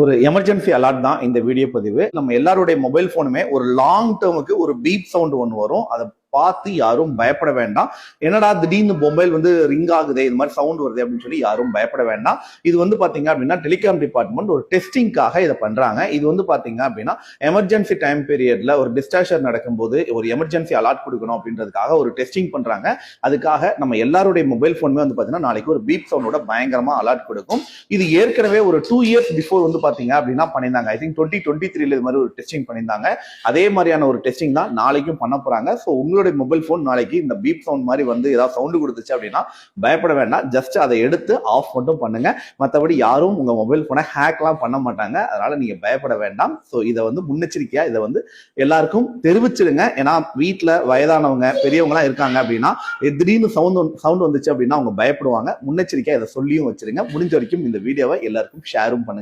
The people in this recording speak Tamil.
ஒரு எமர்ஜென்சி அலர்ட் தான் இந்த வீடியோ பதிவு. நம்ம எல்லாருடைய மொபைல் போனுமே ஒரு லாங் டேர்முக்கு ஒரு பீப் சவுண்ட் ஒன்று வரும். அதை பார்த்து யாரும் பயப்பட வேண்டாம். என்னடா திடீர்னு மொபைல் ரிங் ஆகுது, இது மாதிரி சவுண்ட் வருது அப்படின்னு சொல்லி யாரும் பயப்பட வேண்டாம். இது பாத்தீங்க அப்படின்னா டெலிகாம் டிபார்ட்மெண்ட் ஒரு டெஸ்டிங்காக இதை பண்றாங்க. இது பாத்தீங்க அப்படின்னா எமர்ஜென்சி டைம் பீரியட்ல ஒரு டிஸ்டார்ஷன் நடக்கும்போது ஒரு எமர்ஜென்சி அலர்ட் கொடுக்கணும் அப்படின்றதுக்காக ஒரு டெஸ்டிங் பண்றாங்க. அதுக்காக நம்ம எல்லாருடைய மொபைல் போனுமே பாத்தீங்கன்னா நாளைக்கு ஒரு பீப் சவுண்டோட பயங்கரமா அலர்ட் கொடுக்கும். இது ஏற்கனவே ஒரு 2 years பிஃபோர் பாத்தீங்க அப்படின்னா பண்ணியிருந்தாங்க. ஐ திங்க் 2023 இது மாதிரி ஒரு டெஸ்டிங் பண்ணியிருந்தாங்க. அதே மாதிரியான ஒரு டெஸ்டிங் தான் நாளைக்கும் பண்ண போறாங்க. ஸோ உங்களுடைய மொபைல் போன் நாளைக்கு இந்த பீப் சவுண்ட் மாதிரி ஏதாவது சவுண்ட் கொடுத்துச்சு அப்படின்னா பயப்பட வேண்டாம். ஜஸ்ட் அதை எடுத்து ஆஃப் மட்டும் பண்ணுங்க. மற்றபடி யாரும் உங்க மொபைல் போனை ஹேக்லாம் பண்ண மாட்டாங்க. அதனால நீங்க பயப்பட வேண்டாம். ஸோ இதை முன்னெச்சரிக்கையா இதை எல்லாருக்கும் தெரிவிச்சிடுங்க. ஏன்னா வீட்டுல வயதானவங்க பெரியவங்க எல்லாம் இருக்காங்க அப்படின்னா திடீர்னு சவுண்ட் வந்துச்சு அப்படின்னா அவங்க பயப்படுவாங்க. முன்னெச்சரிக்கையா இதை சொல்லியும் வச்சிருங்க. முடிஞ்ச வரைக்கும் இந்த வீடியோவை எல்லாருக்கும் ஷேரும் பண்ணுங்க.